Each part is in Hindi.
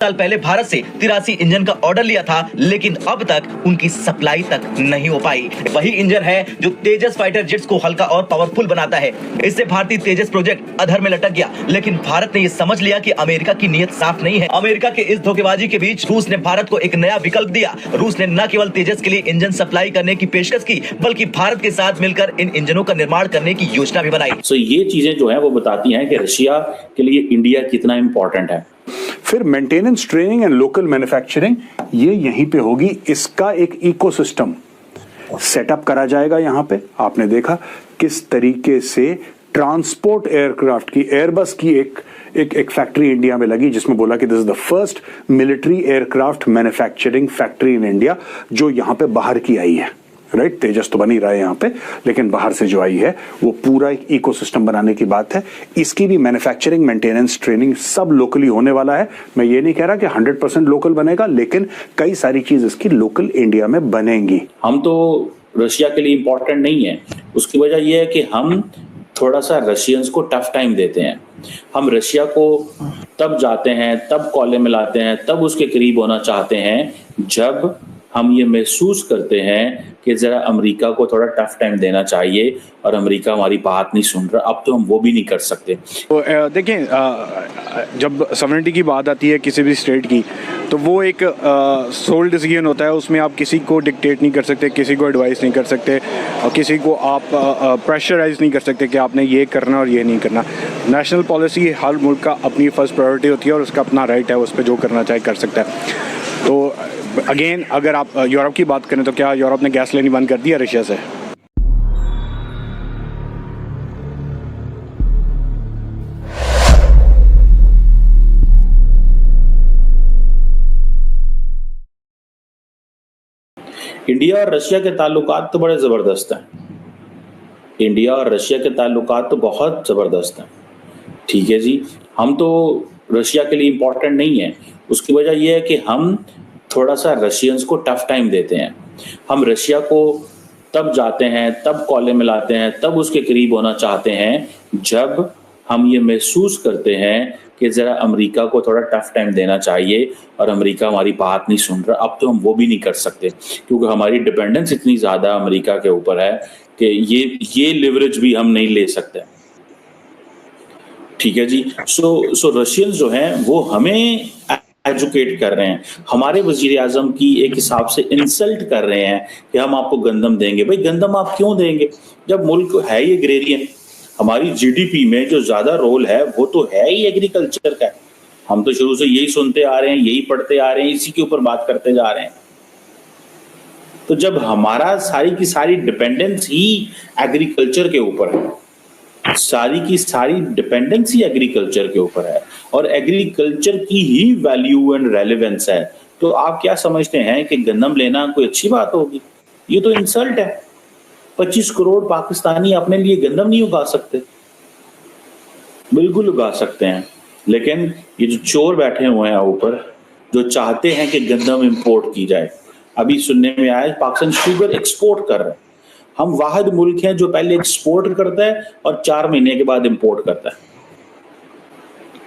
साल पहले भारत से 83 इंजन का ऑर्डर लिया था, लेकिन अब तक उनकी सप्लाई तक नहीं हो पाई। वही इंजन है जो तेजस फाइटर जेट्स को हल्का और पावरफुल बनाता है। इससे भारतीय तेजस प्रोजेक्ट अधर में लटक गया, लेकिन भारत ने ये समझ लिया कि अमेरिका की नीयत साफ नहीं है। अमेरिका के इस धोखेबाजी के बीच रूस ने भारत को एक नया विकल्प दिया। रूस ने न केवल तेजस के लिए इंजन सप्लाई करने की पेशकश की, बल्कि भारत के साथ मिलकर इन इंजनों का निर्माण करने की योजना भी बनाई। ये चीजें जो है वो बताती हैं कि रशिया के लिए इंडिया कितना इंपॉर्टेंट है। फिर maintenance, training and local manufacturing ये यहीं पे होगी। इसका एक इकोसिस्टम सेटअप करा जाएगा। यहां पे आपने देखा किस तरीके से ट्रांसपोर्ट एयरक्राफ्ट की, एयरबस की एक फैक्ट्री इंडिया में लगी, जिसमें बोला कि this is the first military aircraft manufacturing factory in India, जो यहां पे बाहर की आई है। राइट, तेजस तो बन ही रहा है यहाँ पे, लेकिन बाहर से जो आई है वो पूरा एक इकोसिस्टम बनाने की बात है। इसकी भी मैन्युफैक्चरिंग, मेंटेनेंस, ट्रेनिंग सब लोकली होने वाला है। मैं ये नहीं कह रहा कि 100% लोकल बनेगा, लेकिन कई सारी चीज इसकी लोकल इंडिया में बनेंगी। हम तो रशिया के लिए इंपॉर्टेंट नहीं है। उसकी वजह यह है कि हम थोड़ा सा रशियंस को टफ टाइम देते हैं। हम रशिया को तब जाते हैं, तब कॉले मिलाते हैं, तब उसके करीब होना चाहते हैं जब हम ये महसूस करते हैं कि जरा अमेरिका को थोड़ा टफ टाइम देना चाहिए, और अमेरिका हमारी बात नहीं सुन रहा। अब तो हम वो भी नहीं कर सकते। तो देखें, जब सॉवरेनिटी की बात आती है किसी भी स्टेट की, तो वो एक सोल डिसीजन होता है। उसमें आप किसी को डिक्टेट नहीं कर सकते, किसी को एडवाइस नहीं कर सकते, और किसी को आप प्रेशराइज नहीं कर सकते कि आपने ये करना और ये नहीं करना। नेशनल पॉलिसी हर मुल्क का अपनी फर्स्ट प्रायोरिटी होती है, और उसका अपना राइट है, उस पर जो करना चाहे कर सकता है। तो अगेन, अगर आप यूरोप की बात करें तो क्या यूरोप ने गैस लेनी बंद कर दिया रशिया से? इंडिया और रशिया के ताल्लुकात तो बड़े जबरदस्त हैं। इंडिया और रशिया के ताल्लुकात तो बहुत जबरदस्त हैं। ठीक है जी, हम तो रशिया के लिए इंपॉर्टेंट नहीं है। उसकी वजह यह है कि हम थोड़ा सा रशियंस को टफ टाइम देते हैं। हम रशिया को तब जाते हैं, तब कॉले मिलाते हैं, तब उसके करीब होना चाहते हैं जब हम ये महसूस करते हैं कि जरा अमेरिका को थोड़ा टफ टाइम देना चाहिए, और अमेरिका हमारी बात नहीं सुन रहा। अब तो हम वो भी नहीं कर सकते, क्योंकि हमारी डिपेंडेंस इतनी ज्यादा अमेरिका के ऊपर है कि ये लिवरेज भी हम नहीं ले सकते। ठीक है जी। सो रशियंस जो हैं वो हमें एजुकेट कर रहे हैं, हमारे वजीर आजम की एक हिसाब से इंसल्ट कर रहे हैं कि हम आपको गंदम देंगे। भाई, गंदम आप क्यों देंगे जब मुल्क है ही एग्रेरियन? हमारी जीडीपी में जो ज्यादा रोल है वो तो है ही एग्रीकल्चर का। हम तो शुरू से यही सुनते आ रहे हैं, यही पढ़ते आ रहे हैं, इसी के ऊपर बात करते जा रहे हैं। तो जब हमारा सारी की सारी डिपेंडेंस ही एग्रीकल्चर के ऊपर है, सारी की सारी डिपेंडेंसी एग्रीकल्चर के ऊपर है, और एग्रीकल्चर की ही वैल्यू एंड रेलेवेंस है, तो आप क्या समझते हैं कि गंदम लेना कोई अच्छी बात होगी? ये तो इंसल्ट है। 25 करोड़ पाकिस्तानी अपने लिए गंदम नहीं उगा सकते? बिल्कुल उगा सकते हैं, लेकिन ये जो चोर बैठे हुए हैं ऊपर, जो चाहते हैं कि गंदम इंपोर्ट की जाए। अभी सुनने में आया पाकिस्तान शुगर एक्सपोर्ट कर रहा है। हम वाहिद मुल्क हैं जो पहले एक्सपोर्ट करता है और 4 महीने के बाद इंपोर्ट करता है।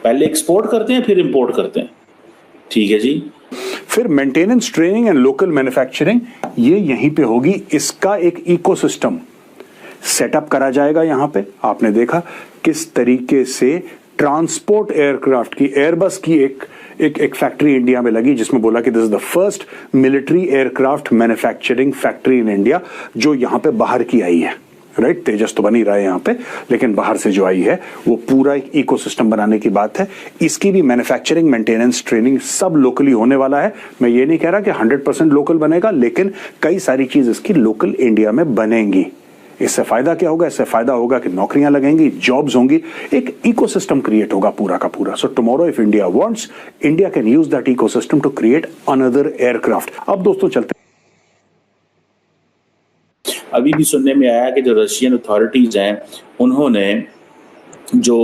पहले एक्सपोर्ट करते हैं, फिर इंपोर्ट करते हैं। ठीक है जी। फिर maintenance, training and local manufacturing ये यहीं पे होगी। इसका एक इकोसिस्टम सेटअप करा जाएगा। यहां पे आपने देखा किस तरीके से ट्रांसपोर्ट एयरक्राफ्ट की, एयरबस की एक फैक्ट्री इंडिया में लगी, जिसमें बोला कि this is the first military aircraft manufacturing factory in India, जो यहां पे बाहर की आई है। राइट, तेजस तो बन ही रहा है यहाँ पे, लेकिन बाहर से जो आई है वो पूरा एक इकोसिस्टम बनाने की बात है। इसकी भी मैन्युफैक्चरिंग, मेंटेनेंस, ट्रेनिंग सब लोकली होने वाला है। मैं ये नहीं कह रहा कि 100% लोकल बनेगा, लेकिन कई सारी चीज इसकी लोकल इंडिया में बनेंगी। इससे फायदा क्या होगा? इससे फायदा होगा कि नौकरियां लगेंगी, जॉब्स होंगी, एक इकोसिस्टम क्रिएट होगा पूरा का पूरा। So tomorrow if India wants, India can use that ecosystem to create another aircraft. अब दोस्तों चलते, अभी भी सुनने में आया कि जो रशियन अथॉरिटीज हैं उन्होंने जो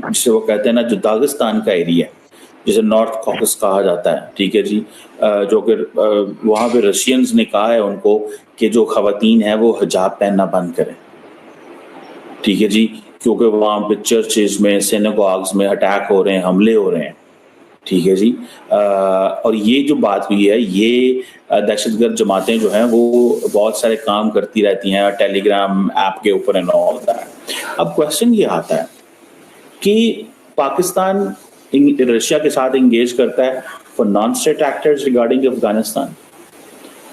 जिसे वो कहते हैं ना, जो दागिस्तान का एरिया, जिसे नॉर्थ कॉकस कहा जाता है, ठीक है जी, जो कि वहाँ पे रशियंस ने कहा है उनको कि जो खवातीन है वो हिजाब पहनना बंद करें। ठीक है जी, क्योंकि वहाँ पे चर्चेज में, सिनेगॉग्स में अटैक हो रहे हैं, हमले हो रहे हैं। ठीक है जी। और ये जो बात हुई है, ये दहशतगर्द जमातें जो हैं वो बहुत सारे काम करती रहती हैं टेलीग्राम ऐप के ऊपर एंड ऑल दैट। अब क्वेश्चन ये आता है कि पाकिस्तान रशिया के साथ एंगेज करता है for non state actors regarding Afghanistan.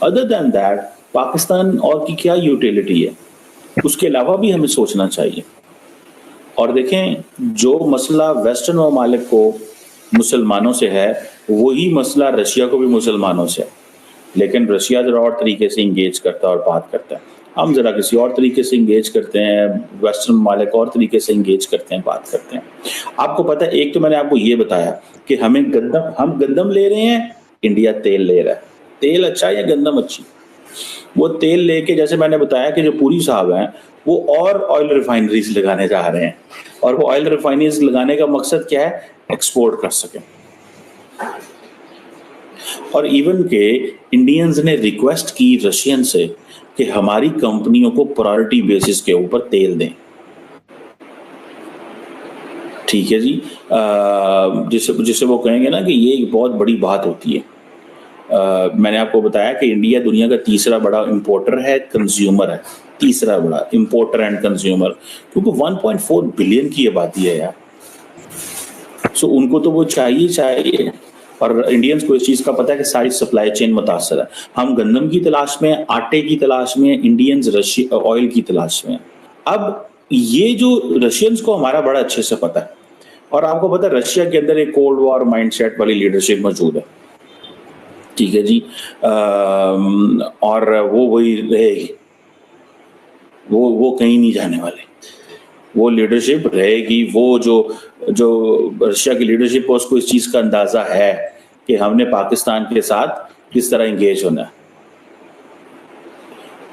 Other than that Pakistan और की क्या यूटिलिटी है, उसके अलावा भी हमें सोचना चाहिए। और देखें, जो मसला वेस्टर्न ममालिक को मुसलमानों से है वही मसला रशिया को भी मुसलमानों से है, लेकिन रशिया जरा और तरीके से इंगेज करता है और बात करता है, हम जरा किसी और तरीके से इंगेज करते हैं, वेस्टर्न ममालिक और तरीके से इंगेज करते हैं, बात करते हैं। आपको पता है, एक तो मैंने आपको ये बताया कि हम गंदम ले रहे हैं, इंडिया तेल ले रहा है। तेल अच्छा है या गंदम अच्छी? वो तेल लेके, जैसे मैंने बताया कि जो पूरी साहब हैं वो और ऑयल रिफाइनरीज लगाने जा रहे हैं, और वो ऑयल रिफाइनरीज लगाने का मकसद क्या है? एक्सपोर्ट कर सके। और इवन के इंडियंस ने रिक्वेस्ट की रशियन से कि हमारी कंपनियों को प्रायोरिटी बेसिस के ऊपर तेल दें। ठीक है जी। जिसे वो कहेंगे ना कि ये एक बहुत बड़ी बात होती है। मैंने आपको बताया कि इंडिया दुनिया का तीसरा बड़ा इंपोर्टर है, कंज्यूमर है, तीसरा बड़ा इंपोर्टर एंड कंज्यूमर, क्योंकि 1.4 बिलियन की आबादी है यार। सो उनको तो वो चाहिए, और इंडियंस को इस चीज का पता है कि सारी सप्लाई चेन मुतासर है। हम गंदम की तलाश में, आटे की तलाश में, इंडियंस रशिया ऑयल की तलाश में। अब ये जो रशियंस को हमारा बड़ा अच्छे से पता है, और आपको पता है रशिया के अंदर एक कोल्ड वॉर माइंडसेट वाली लीडरशिप मौजूद है। ठीक है जी। और वो वही रहेगी, वो कहीं नहीं जाने वाले, वो लीडरशिप रहेगी। वो जो रशिया की लीडरशिप है उसको इस चीज का अंदाजा है कि हमने पाकिस्तान के साथ किस तरह इंगेज होना है।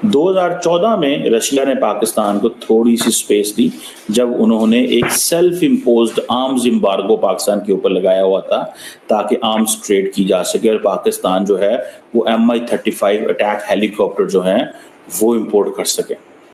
2014 में रशिया ने पाकिस्तान को थोड़ी सी स्पेस दी जब उन्होंने एक self imposed arms embargo Pakistan के ऊपर लगाया हुआ था ताकि आर्म्स ट्रेड की जा सके, और पाकिस्तान जो है वो MI-35 अटैक हेलीकॉप्टर जो है वो इंपोर्ट कर सके।